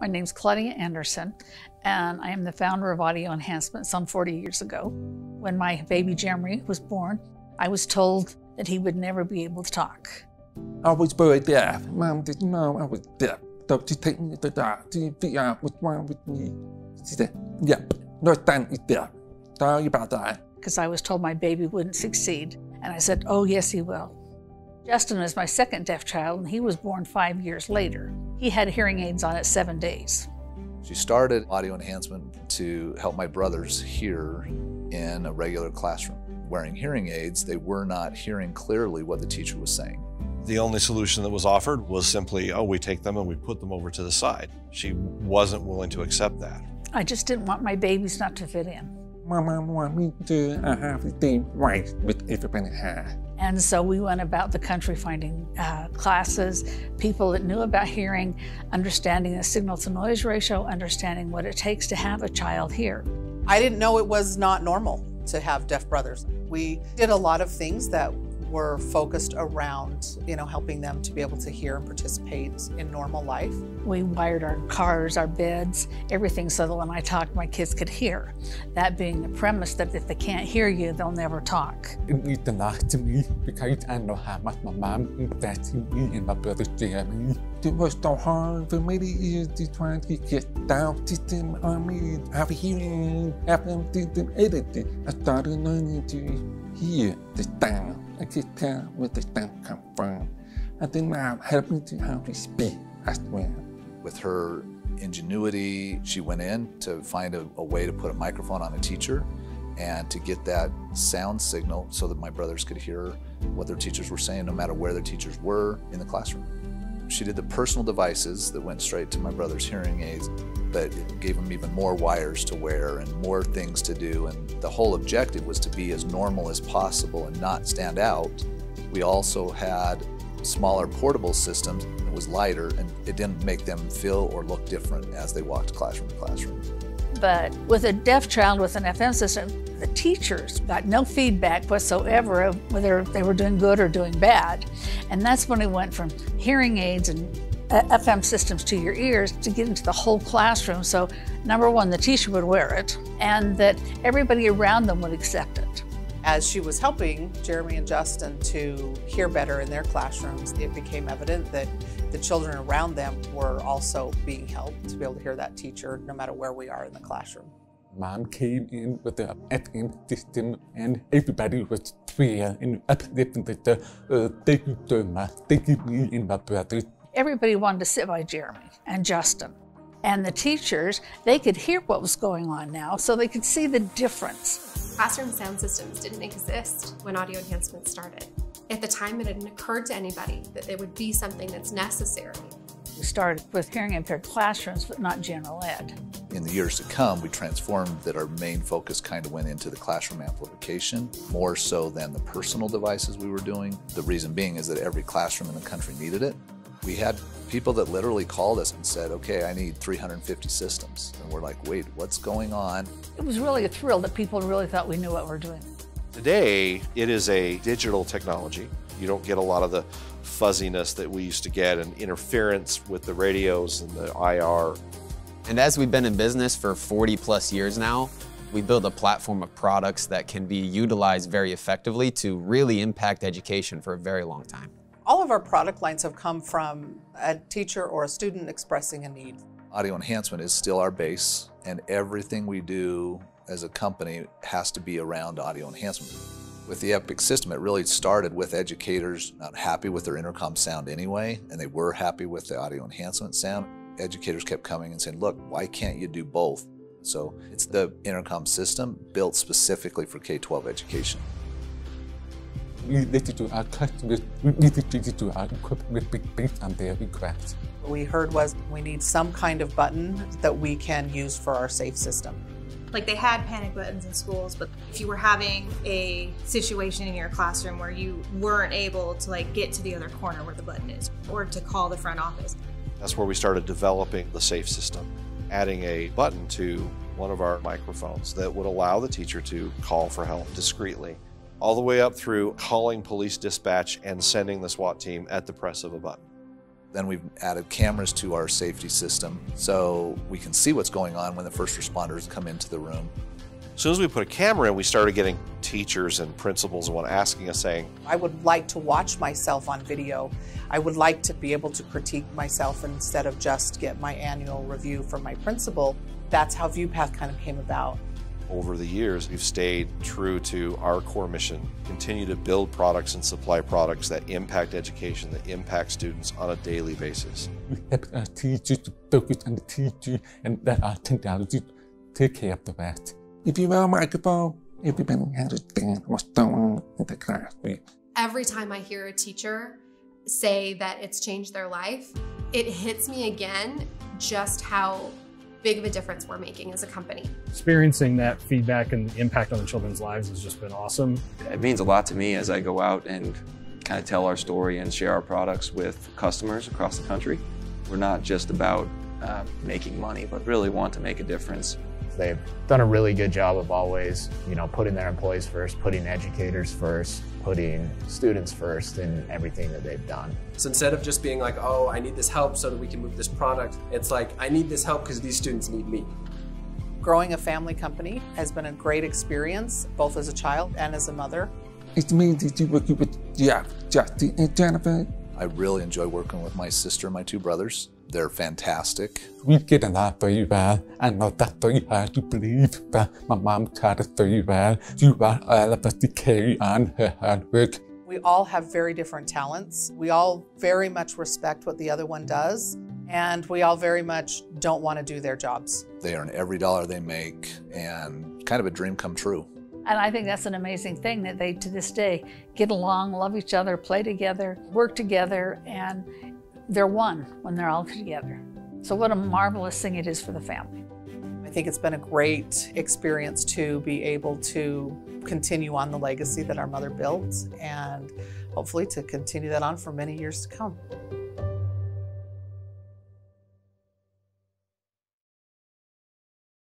My name's Claudia Anderson, and I am the founder of Audio Enhancement some 40 years ago. When my baby Jeremy was born, I was told that he would never be able to talk. I was very deaf. Mom didn't know I was deaf. So she took me to the doctor to figure out what's wrong with me. She said, yep, your son is deaf. Sorry about that. Because I was told my baby wouldn't succeed. And I said, oh, yes, he will. Justin is my second deaf child, and he was born 5 years later. He had hearing aids on at 7 days. She started Audio Enhancement to help my brothers hear in a regular classroom. Wearing hearing aids, they were not hearing clearly what the teacher was saying. The only solution that was offered was simply, oh, we take them and we put them over to the side. She wasn't willing to accept that. I just didn't want my babies not to fit in. My mom wanted me to have the same rights with everybody had. And so we went about the country finding classes, people that knew about hearing, understanding the signal-to-noise ratio, understanding what it takes to have a child hear. I didn't know it was not normal to have deaf brothers. We did a lot of things that were focused around, helping them to be able to hear and participate in normal life. We wired our cars, our beds, everything so that when I talked, my kids could hear. That being the premise that if they can't hear you, they'll never talk. It meant a lot to me because I know how much my mom invested in me and my brother Jeremy. It was so hard for many years to try to get sound system on me, have hearing, have them do them editing. I started learning to hear the sound. I could tell where the sound come from. And then now helping to how to speak as well. With her ingenuity, she went in to find a way to put a microphone on a teacher and to get that sound signal so that my brothers could hear what their teachers were saying no matter where their teachers were in the classroom. She did the personal devices that went straight to my brother's hearing aids, but it gave them even more wires to wear and more things to do. And the whole objective was to be as normal as possible and not stand out. We also had smaller portable systems. It was lighter and it didn't make them feel or look different as they walked classroom to classroom. But with a deaf child with an FM system, the teachers got no feedback whatsoever of whether they were doing good or doing bad. And that's when we went from hearing aids and FM systems to your ears to get into the whole classroom. So number one, the teacher would wear it and that everybody around them would accept it. As she was helping Jeremy and Justin to hear better in their classrooms, it became evident that the children around them were also being helped to be able to hear that teacher no matter where we are in the classroom. Mom came in with the FM system and everybody was thrilled and uplifting thank you so much, thank you me and my brothers. Everybody wanted to sit by Jeremy and Justin. And the teachers, they could hear what was going on now, so they could see the difference. Classroom sound systems didn't exist when Audio Enhancement started. At the time, it hadn't occurred to anybody that there would be something that's necessary. We started with hearing impaired classrooms, but not general ed. In the years to come, we transformed that our main focus kind of went into the classroom amplification, more so than the personal devices we were doing. The reason being is that every classroom in the country needed it. We had people that literally called us and said, okay, I need 350 systems. And we're like, wait, what's going on? It was really a thrill that people really thought we knew what we're doing. Today, it is a digital technology. You don't get a lot of the fuzziness that we used to get and interference with the radios and the IR. And as we've been in business for 40 plus years now, we build a platform of products that can be utilized very effectively to really impact education for a very long time. All of our product lines have come from a teacher or a student expressing a need. Audio Enhancement is still our base, and everything we do as a company has to be around audio enhancement. With the Epic system, it really started with educators not happy with their intercom sound anyway, and they were happy with the audio enhancement sound. Educators kept coming and saying, look, why can't you do both? So it's the intercom system built specifically for K-12 education. We listen to our customers, we listen to our equipment based on their requests. What we heard was we need some kind of button that we can use for our safe system. Like they had panic buttons in schools, but if you were having a situation in your classroom where you weren't able to get to the other corner where the button is or to call the front office. That's where we started developing the SAFE system, adding a button to one of our microphones that would allow the teacher to call for help discreetly, all the way up through calling police dispatch and sending the SWAT team at the press of a button. Then we've added cameras to our safety system so we can see what's going on when the first responders come into the room. As soon as we put a camera in, we started getting teachers and principals and one asking us, saying, I would like to watch myself on video. I would like to be able to critique myself instead of just get my annual review from my principal. That's how ViewPath kind of came about. over the years, we've stayed true to our core mission, continue to build products and supply products that impact education, that impact students on a daily basis. We help our teachers to focus on the teacher and let our technology take care of the rest. If you wear a microphone, everybody understands what's going on in the classroom. Every time I hear a teacher say that it's changed their life, it hits me again just how big of a difference we're making as a company. Experiencing that feedback and the impact on the children's lives has just been awesome. It means a lot to me as I go out and kind of tell our story and share our products with customers across the country. We're not just about making money, but really want to make a difference. They've done a really good job of always, putting their employees first, putting educators first, putting students first in everything that they've done. So instead of just being like, oh, I need this help so that we can move this product, it's like, I need this help because these students need me. Growing a family company has been a great experience, both as a child and as a mother. It's amazing to work with Jeff, Justin, and Jennifer. I really enjoy working with my sister and my two brothers. They're fantastic. We get along very well. I know that's very hard to believe, but my mom taught us very well. She wants all of us to carry on her hard work. We all have very different talents. We all very much respect what the other one does, and we all very much don't want to do their jobs. They earn every dollar they make, and kind of a dream come true. And I think that's an amazing thing that they, to this day, get along, love each other, play together, work together, and they're one when they're all together. So what a marvelous thing it is for the family. I think it's been a great experience to be able to continue on the legacy that our mother built and hopefully to continue that on for many years to come.